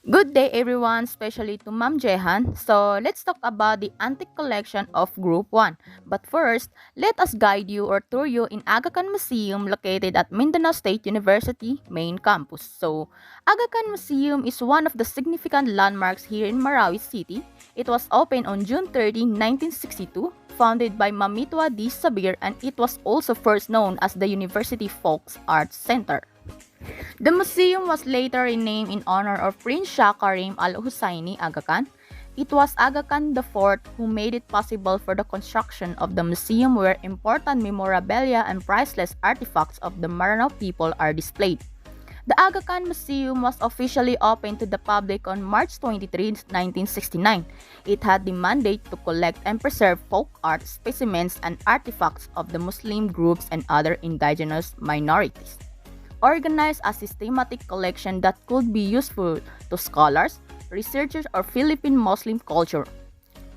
Good day everyone, especially to Ma'am Jehan. So let's talk about the antique collection of Group 1. But first, let us guide you or tour you in Aga Khan Museum located at Mindanao State University main campus. So Aga Khan Museum is one of the significant landmarks here in Marawi City. It was opened on June 30, 1962, founded by Mamitwa D. Sabir, and it was also first known as the University Folk Arts Center. The museum was later renamed in honor of Prince Shah Karim Al-Husseini Aga Khan. It was Aga Khan IV who made it possible for the construction of the museum where important memorabilia and priceless artifacts of the Maranao people are displayed. The Aga Khan Museum was officially opened to the public on March 23, 1969. It had the mandate to collect and preserve folk art specimens and artifacts of the Muslim groups and other indigenous minorities. Organize a systematic collection that could be useful to scholars, researchers, or Philippine Muslim culture.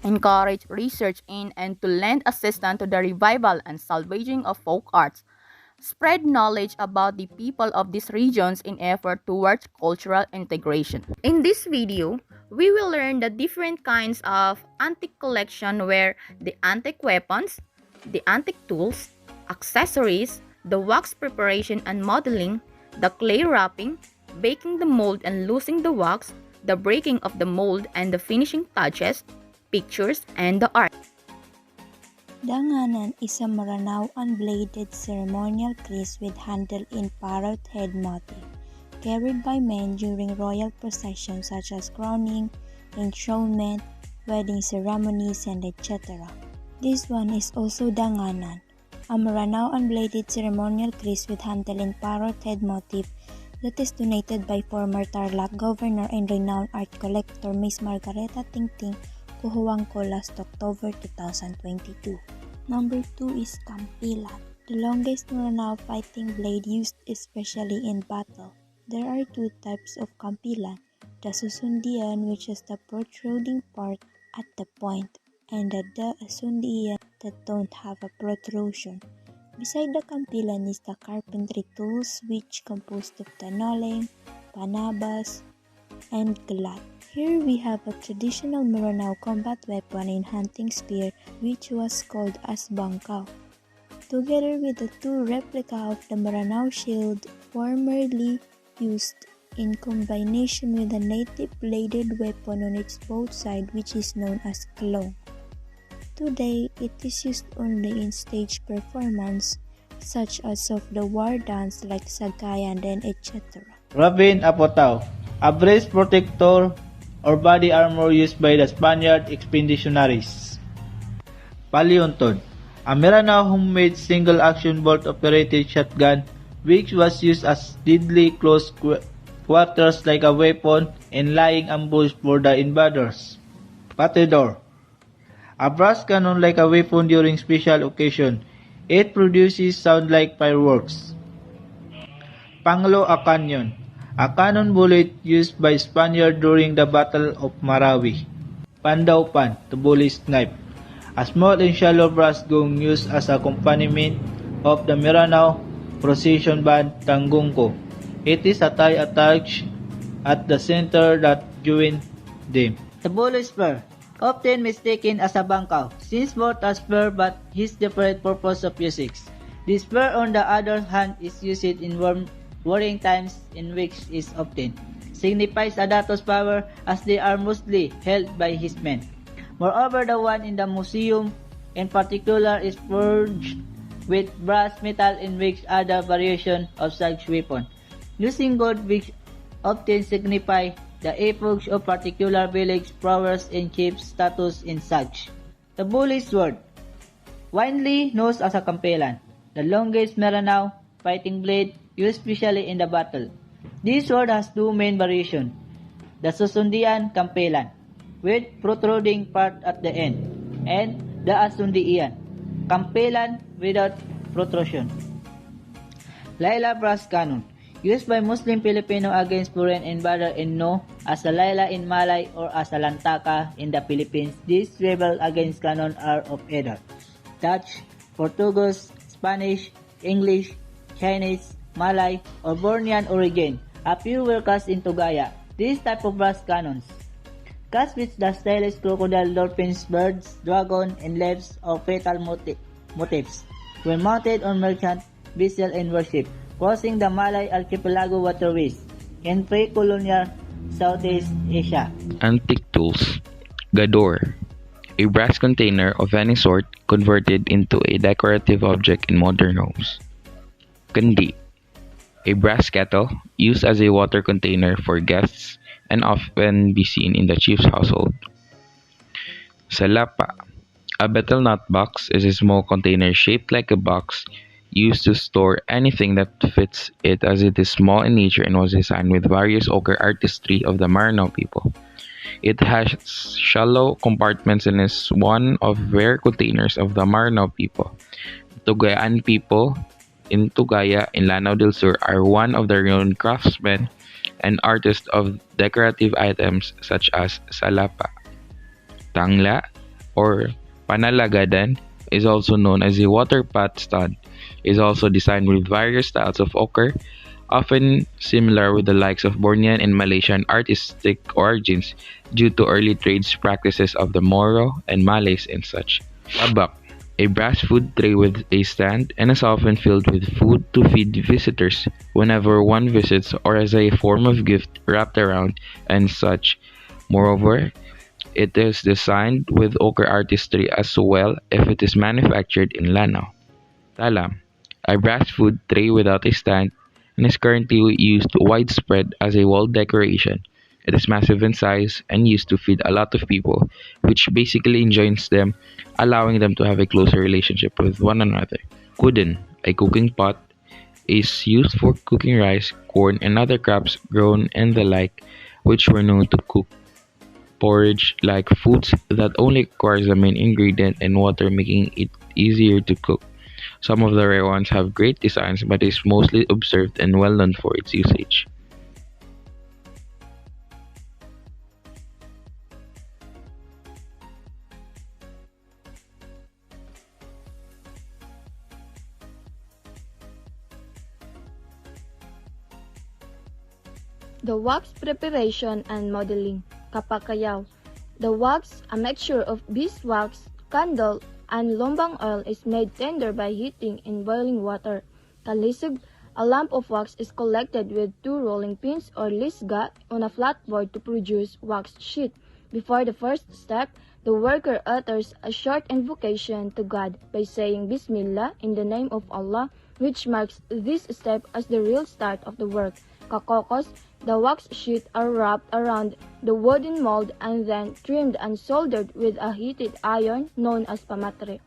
Encourage research in and to lend assistance to the revival and salvaging of folk arts. Spread knowledge about the people of these regions in effort towards cultural integration. In this video, we will learn the different kinds of antique collection where the antique weapons, the antique tools, accessories, the wax preparation and modeling, the clay wrapping, baking the mold and losing the wax, the breaking of the mold and the finishing touches, pictures, and the art. Danganan is a Maranao unbladed ceremonial kris with handle in parrot head motif, carried by men during royal processions such as crowning, enthronement, wedding ceremonies, and etc. This one is also Danganan, a Maranao unbladed ceremonial kris with handle in parrot head motif that is donated by former Tarlac Governor and renowned art collector Miss Margareta Tingting Kuhuangco last October 2022. Number 2 is Kampilan, the longest Maranao fighting blade used especially in battle. There are two types of Kampilan, the Susundian, which is the protruding part at the point, and the Asundian that don't have a protrusion. Beside the Kampilan is the carpentry tools, which composed of tanoleng, panabas, and glat. Here we have a traditional Maranao combat weapon in hunting spear, which was called as bangkaw, together with the two replica of the Maranao shield formerly used in combination with a native bladed weapon on its both side, which is known as klong. Today, it is used only in stage performance, such as of the war dance like Sagayan and etc. Rabin Apotao, a breast protector or body armor used by the Spaniard expeditionaries. Paleonton, a Maranao homemade single-action bolt-operated shotgun which was used as deadly close quarters like a weapon in lying ambush for the invaders. Patedor, a brass cannon like a weapon during special occasion. It produces sound like fireworks. Panglo a canyon, a cannon bullet used by Spaniard during the Battle of Marawi. Pandaupan, the bullet's knife, a small and shallow brass gong used as accompaniment of the Maranao procession band Tangungko. It is a tie attached at the center that join them. The bullet spur, often mistaken as a bangkaw, since both are spur but his different purpose of usage. The spur on the other hand is used in warring times in which is obtained, signifies a dato's power as they are mostly held by his men. Moreover, the one in the museum in particular is forged with brass metal in which other variation of such weapon, using gold which often signify the epoch of particular village prowess and chief status in such. The bully sword, widely known as a kampelan, the longest Maranao fighting blade used especially in the battle. This sword has two main variations, the Susundian kampelan, with protruding part at the end, and the Asundian kampelan without protrusion. Laila brass cannon, used by Muslim Filipino against foreign invader and known as a Laila in Malay or as a Lantaka in the Philippines. These rebel against cannon are of either Dutch, Portuguese, Spanish, English, Chinese, Malay, or Bornean origin. A few were cast in Tugaya, These type of brass cannons cast with the stylus crocodile, dolphins, birds, dragon, and leaves of fatal motifs were mounted on merchant vessels and warship, crossing the Malay Archipelago waterways in pre-colonial Southeast Asia. Antique tools. Gador. A brass container of any sort converted into a decorative object in modern homes. Kandi. A brass kettle used as a water container for guests and often be seen in the chief's household. Salapa. A betel nut box is a small container shaped like a box used to store anything that fits it, as it is small in nature and was designed with various ochre artistry of the Maranao people. It has shallow compartments and is one of rare containers of the Maranao people. Tugayan people in Tugaya in Lanao del Sur are one of the renowned craftsmen and artists of decorative items such as salapa. Tangla or panalagadan is also known as a water pot stand. Is also designed with various styles of ochre, often similar with the likes of Bornean and Malaysian artistic origins due to early trade practices of the Moro and Malays and such. Abak, a brass food tray with a stand and is often filled with food to feed visitors whenever one visits, or as a form of gift wrapped around and such. Moreover, it is designed with ochre artistry as well if it is manufactured in Lanao. Talam, a brass food tray without a stand and is currently used widespread as a wall decoration. It is massive in size and used to feed a lot of people, which basically enjoys them, allowing them to have a closer relationship with one another. Kuden, a cooking pot, is used for cooking rice, corn, and other crops grown and the like, which were known to cook porridge like foods that only requires the main ingredient and water, making it easier to cook. Some of the rare ones have great designs but is mostly observed and well known for its usage. The wax preparation and modeling, kapakayaw. The wax, a mixture of beeswax, candle, and lumbang oil, is made tender by heating in boiling water. Kalisig, a lump of wax is collected with two rolling pins or lisga on a flat board to produce wax sheet. Before the first step, the worker utters a short invocation to God by saying Bismillah in the name of Allah, which marks this step as the real start of the work. Kakokos, the wax sheet are wrapped around the wooden mold and then trimmed and soldered with a heated iron known as pamatre.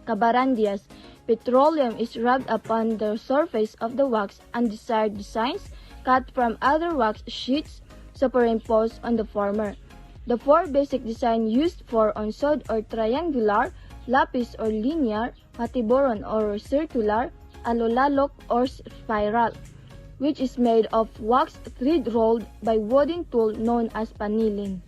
Kabarandias, petroleum is rubbed upon the surface of the wax and desired designs cut from other wax sheets superimposed on the former. The four basic designs used for onsod or triangular, lapis or linear, hatiboron or circular, alolalok or spiral, which is made of wax thread rolled by wooden tool known as panilin.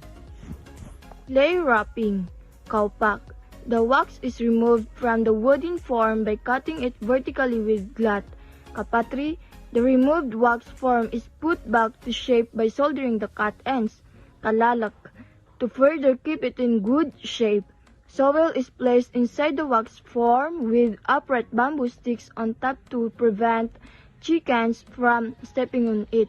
Clay wrapping, kaupak. The wax is removed from the wooden form by cutting it vertically with glut. Kapatri, the removed wax form is put back to shape by soldering the cut ends. Kalalak, to further keep it in good shape. Soil is placed inside the wax form with upright bamboo sticks on top to prevent chickens from stepping on it.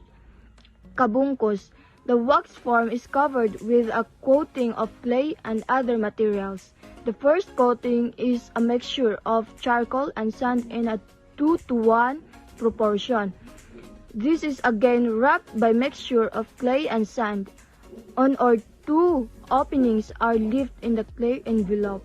Kabungkos, the wax form is covered with a coating of clay and other materials. The first coating is a mixture of charcoal and sand in a 2-to-1 proportion. This is again wrapped by mixture of clay and sand. One or two openings are left in the clay envelope.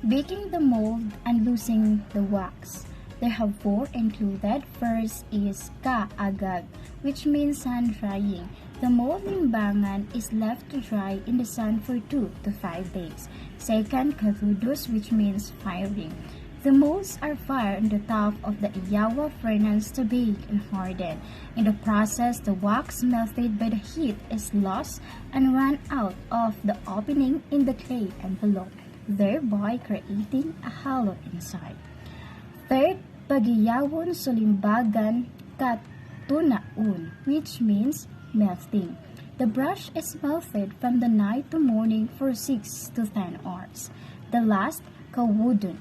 Baking the mold and losing the wax. There have four included. First is ka-agag, which means sun drying. The mold limbangan is left to dry in the sun for 2 to 5 days. Second, karudos, which means firing. The molds are fired on the top of the iyawa furnace to bake and harden. In the process, the wax melted by the heat is lost and run out of the opening in the clay envelope, thereby creating a hollow inside. Third, pagiyawon sulimbagan kat tunaun, which means melting. The brush is melted from the night to morning for 6 to 10 hours. The last, kawudun,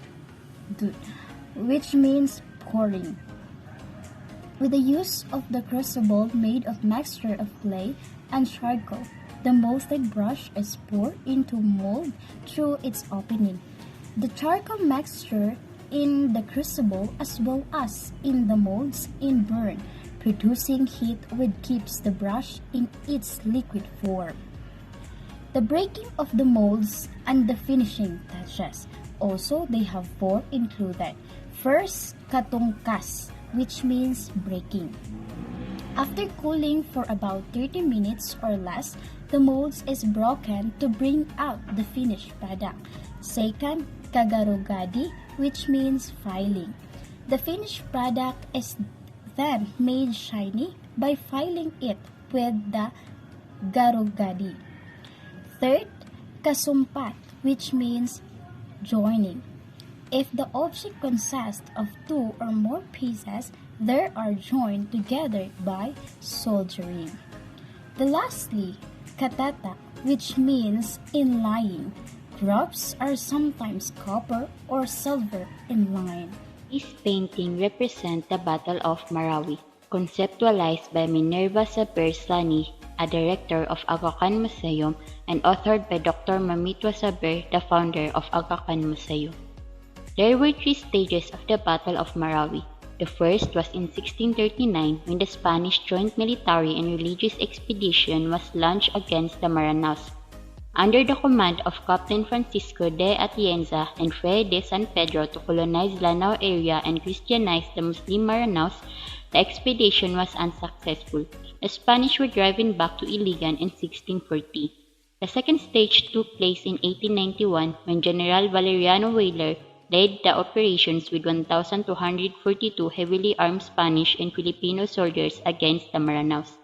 which means pouring. With the use of the crucible made of mixture of clay and charcoal, the molted brush is poured into mold through its opening. The charcoal mixture in the crucible as well as in the molds in burn, producing heat which keeps the brush in its liquid form. The breaking of the molds and the finishing touches. Also, they have four included. First, katungkas, which means breaking. After cooling for about 30 minutes or less, the molds is broken to bring out the finished product. Second, kagarugadi, which means filing. The finished product is then made shiny by filing it with the garugadi. Third, kasumpat, which means joining. If the object consists of two or more pieces, they are joined together by soldering. Lastly, katata, which means inlaying. Drops are sometimes copper or silver inline. This painting represents the Battle of Marawi, conceptualized by Minerva Saber-Slani, a director of Aga Khan Museum, and authored by Dr. Mamitwa Saber, the founder of Aga Khan Museum. There were three stages of the Battle of Marawi. The first was in 1639 when the Spanish joint military and religious expedition was launched against the Maranaos. Under the command of Captain Francisco de Atienza and Fray de San Pedro to colonize Lanao area and Christianize the Muslim Maranaos, the expedition was unsuccessful. The Spanish were driven back to Iligan in 1640. The second stage took place in 1891 when General Valeriano Weyler led the operations with 1,242 heavily armed Spanish and Filipino soldiers against the Maranaos.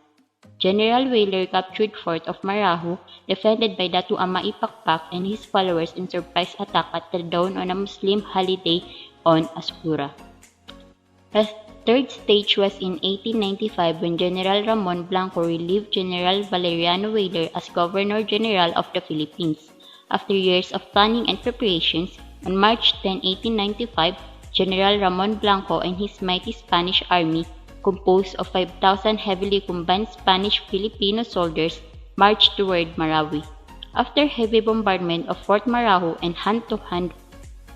General Weyler captured Fort of Marahu, defended by Datu Ama Ipakpak and his followers in surprise attack at the dawn on a Muslim holiday on Aspura. The third stage was in 1895 when General Ramon Blanco relieved General Valeriano Weyler as Governor General of the Philippines. After years of planning and preparations, on March 10, 1895, General Ramon Blanco and his mighty Spanish army, composed of 5,000 heavily combined Spanish-Filipino soldiers, marched toward Marawi. After heavy bombardment of Fort Marahu and hand-to-hand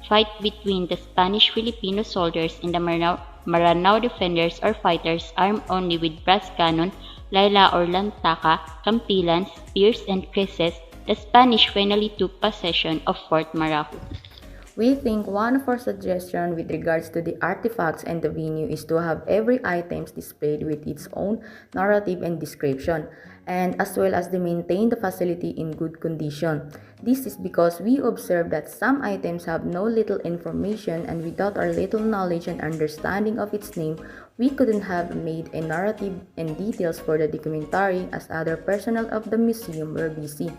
fight between the Spanish-Filipino soldiers and the Maranao defenders or fighters armed only with brass cannon, laila or lantaka, campilans, spears, and krises, the Spanish finally took possession of Fort Marahu. We think one of our suggestions with regards to the artifacts and the venue is to have every item displayed with its own narrative and description, and as well as to maintain the facility in good condition. This is because we observe that some items have no little information, and without our little knowledge and understanding of its name, we couldn't have made a narrative and details for the documentary as other personnel of the museum were busy.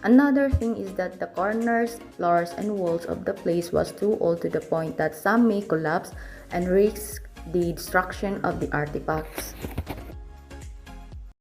Another thing is that the corners, floors, and walls of the place was too old to the point that some may collapse and risk the destruction of the artifacts.